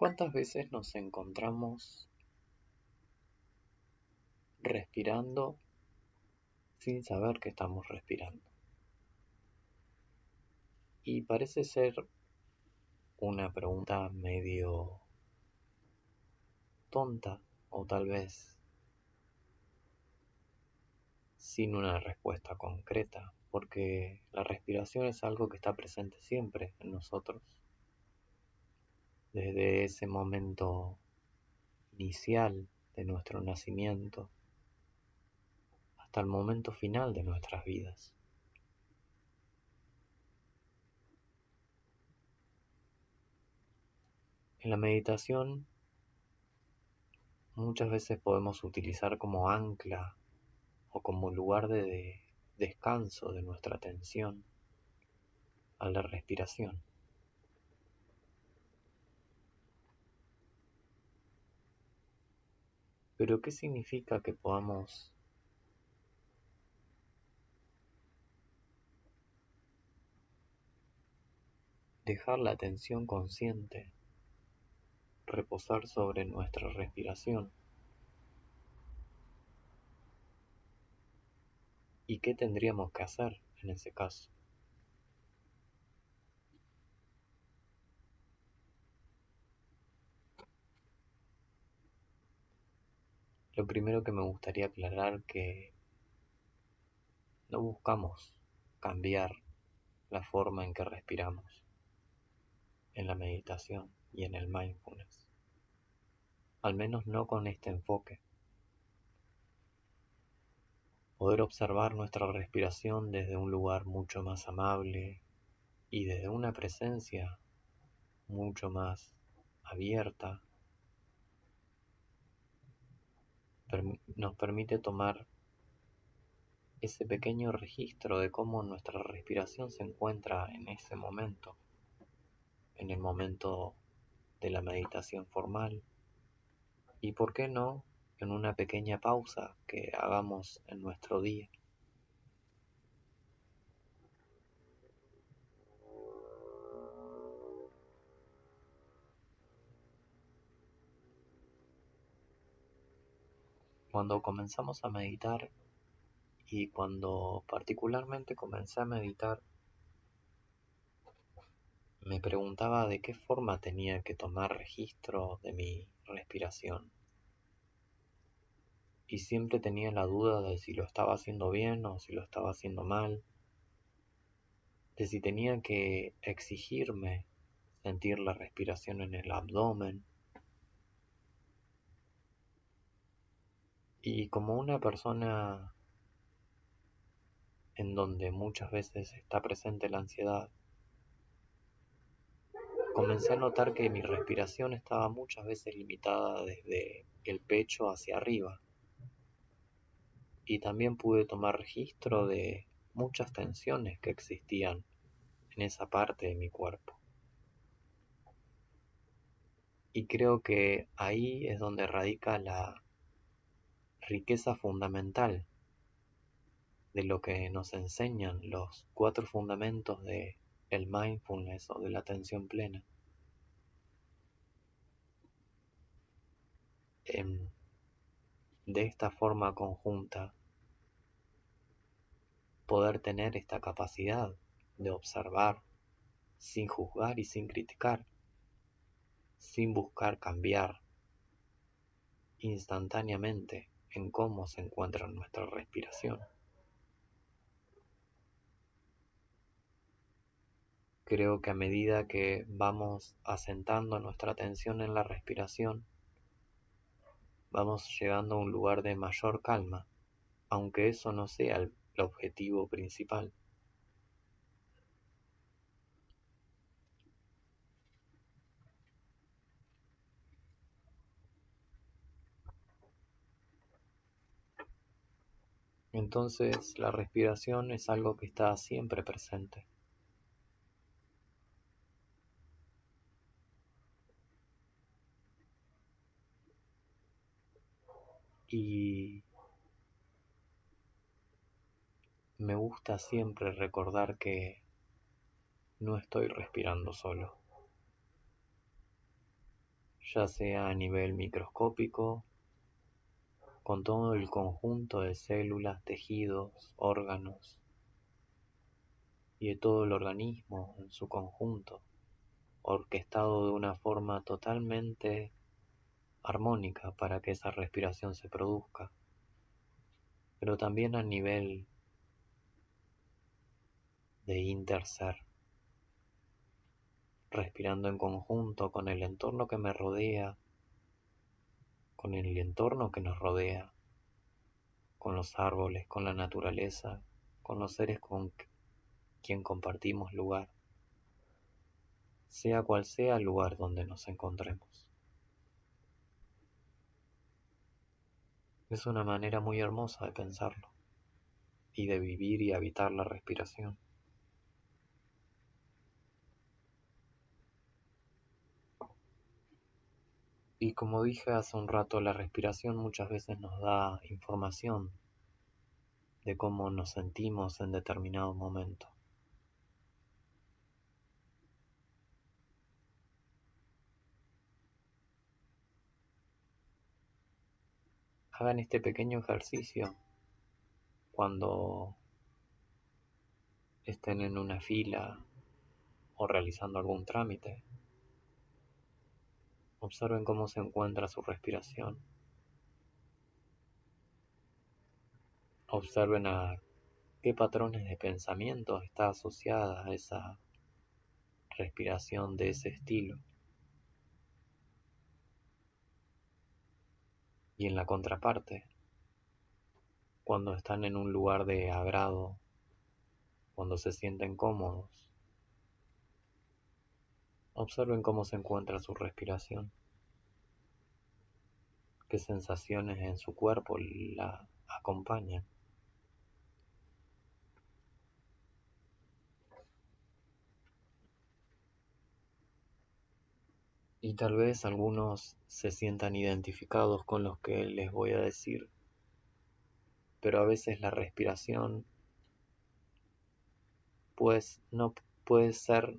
¿Cuántas veces nos encontramos respirando sin saber que estamos respirando? Y parece ser una pregunta medio tonta o tal vez sin una respuesta concreta, porque la respiración es algo que está presente siempre en nosotros, desde ese momento inicial de nuestro nacimiento hasta el momento final de nuestras vidas. En la meditación muchas veces podemos utilizar como ancla o como lugar de descanso de nuestra atención a la respiración. Pero ¿qué significa que podamos dejar la atención consciente reposar sobre nuestra respiración? ¿Y qué tendríamos que hacer en ese caso? Lo primero que me gustaría aclarar que no buscamos cambiar la forma en que respiramos en la meditación y en el mindfulness, al menos no con este enfoque. Poder observar nuestra respiración desde un lugar mucho más amable y desde una presencia mucho más abierta nos permite tomar ese pequeño registro de cómo nuestra respiración se encuentra en ese momento, en el momento de la meditación formal, y por qué no en una pequeña pausa que hagamos en nuestro día. Cuando comenzamos a meditar y cuando particularmente comencé a meditar, me preguntaba de qué forma tenía que tomar registro de mi respiración. Y siempre tenía la duda de si lo estaba haciendo bien o si lo estaba haciendo mal, de si tenía que exigirme sentir la respiración en el abdomen. Y como una persona en donde muchas veces está presente la ansiedad, comencé a notar que mi respiración estaba muchas veces limitada desde el pecho hacia arriba. Y también pude tomar registro de muchas tensiones que existían en esa parte de mi cuerpo. Y creo que ahí es donde radica la riqueza fundamental de lo que nos enseñan los 4 fundamentos de el mindfulness o de la atención plena. De esta forma conjunta, poder tener esta capacidad de observar sin juzgar y sin criticar, sin buscar cambiar instantáneamente en cómo se encuentra nuestra respiración. Creo que a medida que vamos asentando nuestra atención en la respiración, vamos llegando a un lugar de mayor calma, aunque eso no sea el objetivo principal. Entonces la respiración es algo que está siempre presente. Y me gusta siempre recordar que no estoy respirando solo. ya sea a nivel microscópico, con todo el conjunto de células, tejidos, órganos y de todo el organismo en su conjunto, orquestado de una forma totalmente armónica para que esa respiración se produzca, pero también a nivel de interser, respirando en conjunto con el entorno que me rodea, con el entorno que nos rodea, con los árboles, con la naturaleza, con los seres con quien compartimos lugar, sea cual sea el lugar donde nos encontremos. Es una manera muy hermosa de pensarlo y de vivir y habitar la respiración. Y como dije hace un rato, la respiración muchas veces nos da información de cómo nos sentimos en determinado momento. Hagan este pequeño ejercicio cuando estén en una fila o realizando algún trámite. Observen cómo se encuentra su respiración. Observen a qué patrones de pensamiento está asociada a esa respiración de ese estilo. Y en la contraparte, cuando están en un lugar de agrado, cuando se sienten cómodos, observen cómo se encuentra su respiración, qué sensaciones en su cuerpo la acompañan. Y tal vez algunos se sientan identificados con los que les voy a decir, pero a veces la respiración pues no puede ser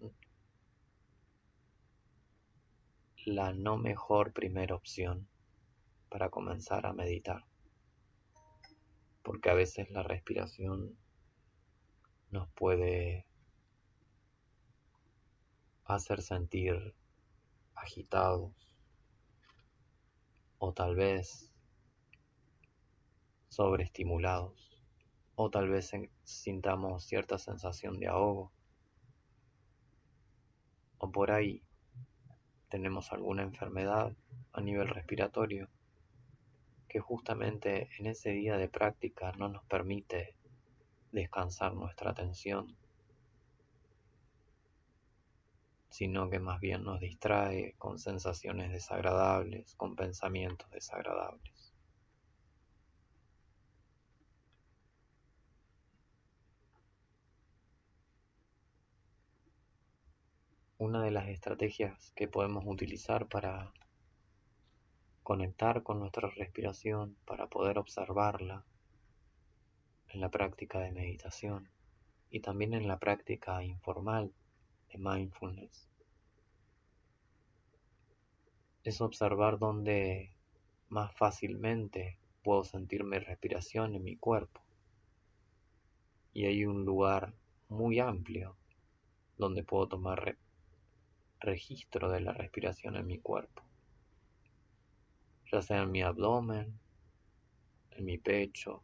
la no mejor primera opción para comenzar a meditar, porque a veces la respiración nos puede hacer sentir agitados o tal vez sobreestimulados o tal vez sintamos cierta sensación de ahogo o por ahí tenemos alguna enfermedad a nivel respiratorio que justamente en ese día de práctica no nos permite descansar nuestra atención, sino que más bien nos distrae con sensaciones desagradables, con pensamientos desagradables. Una de las estrategias que podemos utilizar para conectar con nuestra respiración, para poder observarla en la práctica de meditación y también en la práctica informal de mindfulness, es observar dónde más fácilmente puedo sentir mi respiración en mi cuerpo. Y hay un lugar muy amplio donde puedo tomar registro de la respiración en mi cuerpo, ya sea en mi abdomen, en mi pecho,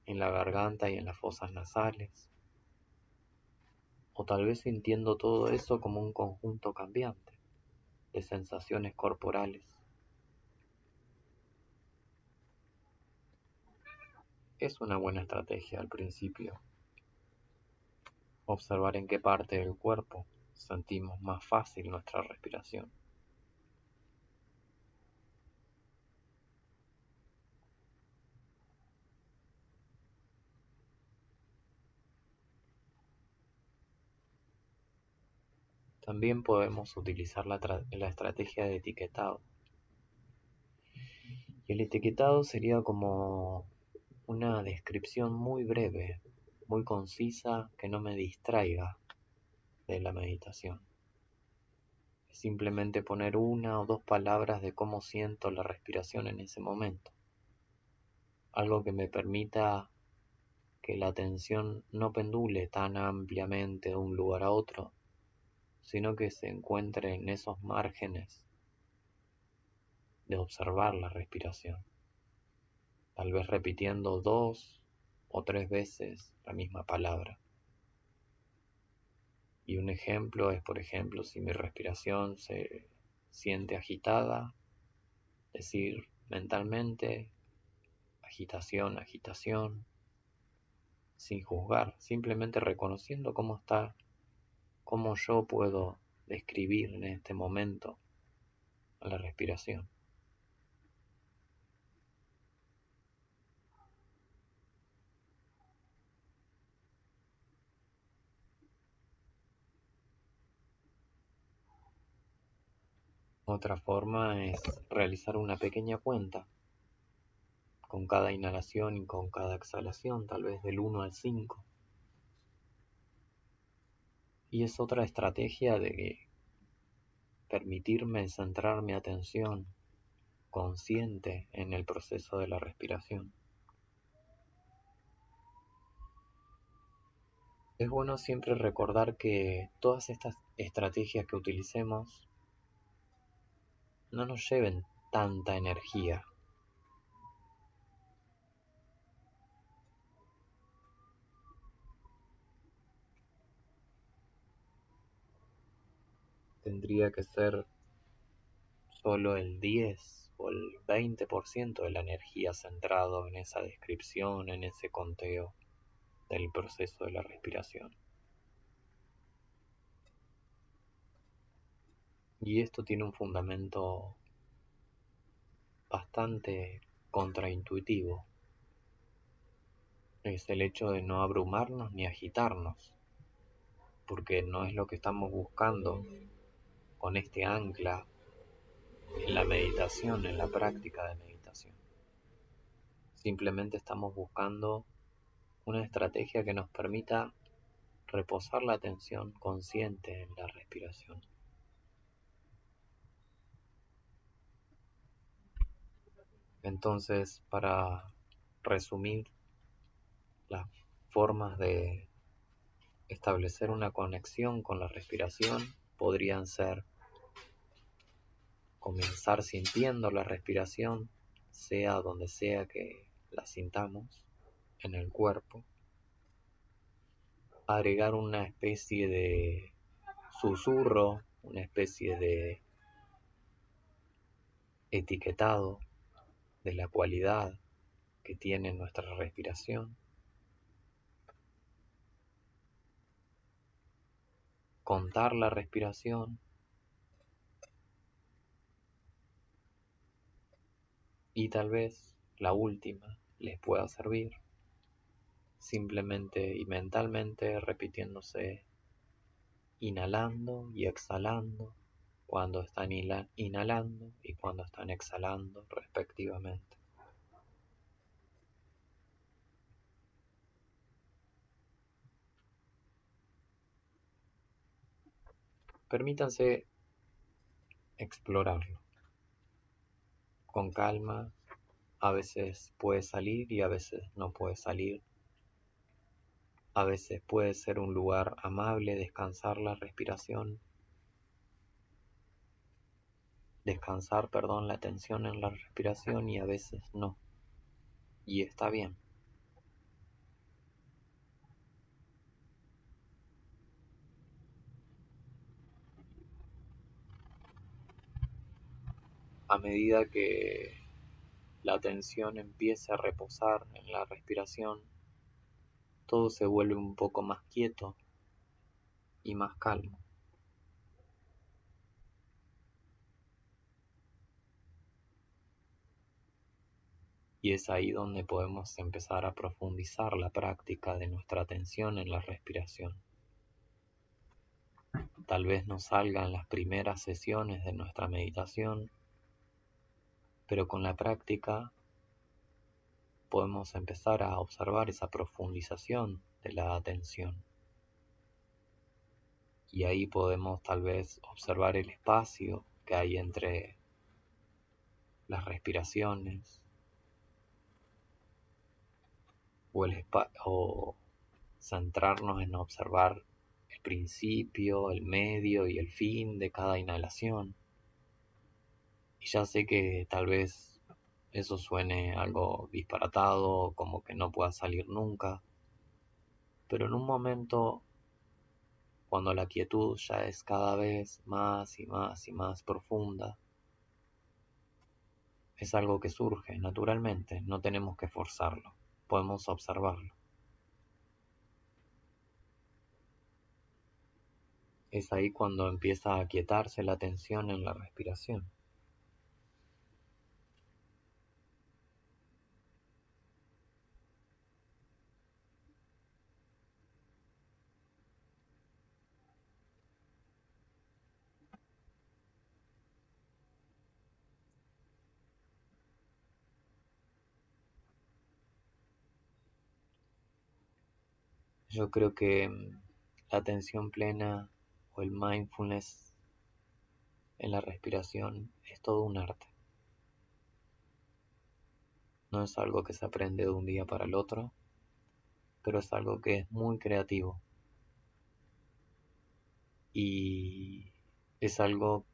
en la garganta y en las fosas nasales, o tal vez sintiendo todo eso como un conjunto cambiante de sensaciones corporales. Es una buena estrategia al principio, observar en qué parte del cuerpo sentimos más fácil nuestra respiración. También podemos utilizar la estrategia de etiquetado. Y el etiquetado sería como una descripción muy breve, muy concisa, que no me distraiga de la meditación. simplemente poner una o dos palabras de cómo siento la respiración en ese momento. Algo que me permita que la atención no pendule tan ampliamente de un lugar a otro, sino que se encuentre en esos márgenes de observar la respiración, tal vez repitiendo 2 o 3 veces la misma palabra. Y un ejemplo es, por ejemplo, si mi respiración se siente agitada, decir mentalmente agitación, agitación, sin juzgar, simplemente reconociendo cómo está, cómo yo puedo describir en este momento a la respiración. Otra forma es realizar una pequeña cuenta con cada inhalación y con cada exhalación, tal vez del 1 al 5. Y es otra estrategia de permitirme centrar mi atención consciente en el proceso de la respiración. Es bueno siempre recordar que todas estas estrategias que utilicemos no nos lleven tanta energía. Tendría que ser solo el 10 o el 20% de la energía centrado en esa descripción, en ese conteo del proceso de la respiración. Y esto tiene un fundamento bastante contraintuitivo. Es el hecho de no abrumarnos ni agitarnos, porque no es lo que estamos buscando con este ancla en la meditación, en la práctica de meditación. Simplemente estamos buscando una estrategia que nos permita reposar la atención consciente en la respiración. Entonces, para resumir, las formas de establecer una conexión con la respiración podrían ser comenzar sintiendo la respiración, sea donde sea que la sintamos, en el cuerpo, agregar una especie de susurro, una especie de etiquetado de la cualidad que tiene nuestra respiración, contar la respiración y tal vez la última les pueda servir, simplemente y mentalmente repitiéndose, inhalando y exhalando cuando están inhalando y cuando están exhalando respectivamente. Permítanse explorarlo con calma. A veces puede salir y a veces no puede salir. A veces puede ser un lugar amable descansar la respiración, la atención en la respiración, y a veces no. Y está bien. A medida que la atención empiece a reposar en la respiración, todo se vuelve un poco más quieto y más calmo. Y es ahí donde podemos empezar a profundizar la práctica de nuestra atención en la respiración. Tal vez nos salgan las primeras sesiones de nuestra meditación, pero con la práctica podemos empezar a observar esa profundización de la atención. y ahí podemos tal vez observar el espacio que hay entre las respiraciones o centrarnos en observar el principio, el medio y el fin de cada inhalación. Y ya sé que tal vez eso suene algo disparatado, como que no pueda salir nunca, pero en un momento, cuando la quietud ya es cada vez más y más y más profunda, es algo que surge naturalmente, no tenemos que forzarlo, podemos observarlo. Es ahí cuando empieza a aquietarse la tensión en la respiración. Yo creo que la atención plena o el mindfulness en la respiración es todo un arte. No es algo que se aprende de un día para el otro, pero es algo que es muy creativo y es algo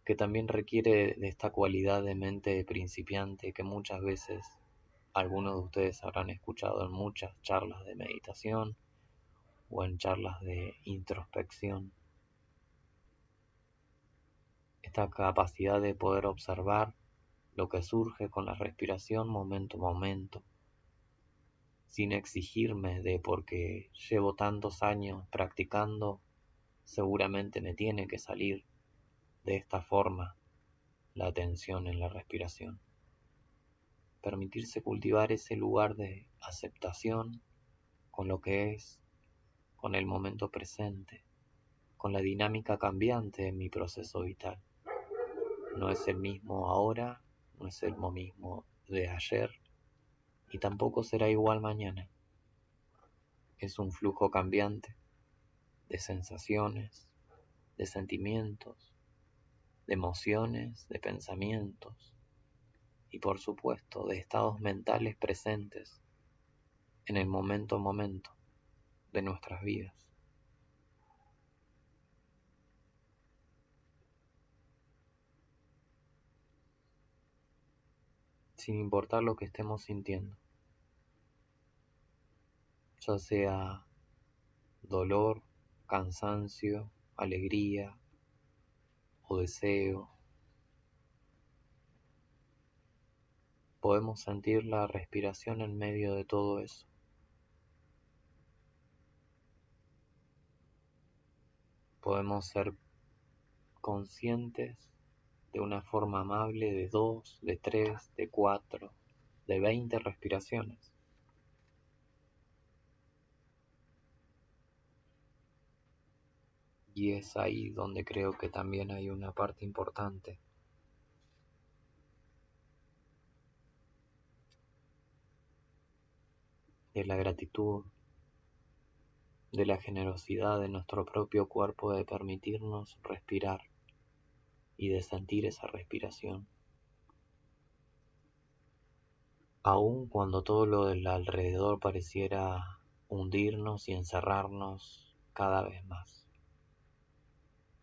que también requiere de esta cualidad de mente principiante que muchas veces algunos de ustedes habrán escuchado en muchas charlas de meditación o en charlas de introspección. Esta capacidad de poder observar lo que surge con la respiración momento a momento, sin exigirme de porque llevo tantos años practicando, seguramente me tiene que salir de esta forma la atención en la respiración. Permitirse cultivar ese lugar de aceptación con lo que es, con el momento presente, con la dinámica cambiante de mi proceso vital. No es el mismo ahora, no es el mismo de ayer y tampoco será igual mañana. Es un flujo cambiante de sensaciones, de sentimientos, de emociones, de pensamientos y por supuesto de estados mentales presentes en el momento a momento de nuestras vidas. Sin importar lo que estemos sintiendo, ya sea dolor, cansancio, alegría o deseo, podemos sentir la respiración en medio de todo eso. Podemos ser conscientes de una forma amable de 2, de 3, de 4, de 20 respiraciones. Y es ahí donde creo que también hay una parte importante de la gratitud, de la generosidad de nuestro propio cuerpo de permitirnos respirar y de sentir esa respiración. Aun cuando todo lo del alrededor pareciera hundirnos y encerrarnos cada vez más.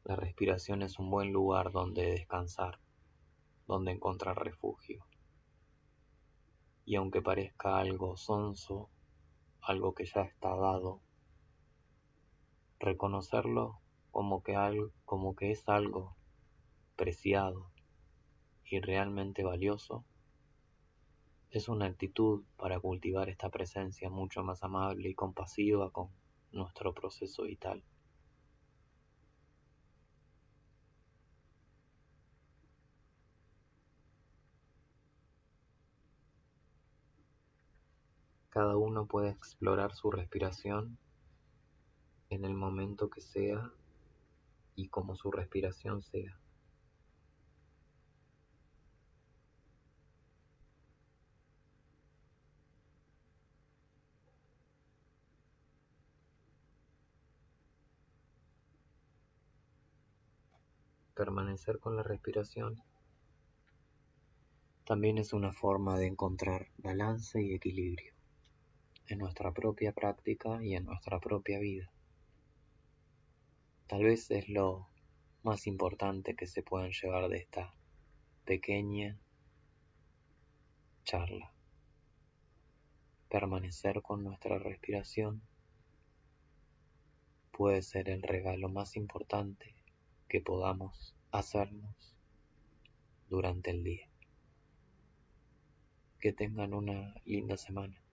La respiración es un buen lugar donde descansar, donde encontrar refugio. Y aunque parezca algo sonso, algo que ya está dado, reconocerlo como que es algo preciado y realmente valioso, es una actitud para cultivar esta presencia mucho más amable y compasiva con nuestro proceso vital. Cada uno puede explorar su respiración en el momento que sea y como su respiración sea. permanecer con la respiración también es una forma de encontrar balance y equilibrio en nuestra propia práctica y en nuestra propia vida. Tal vez es lo más importante que se puedan llevar de esta pequeña charla. Permanecer con nuestra respiración puede ser el regalo más importante que podamos hacernos durante el día. Que tengan una linda semana.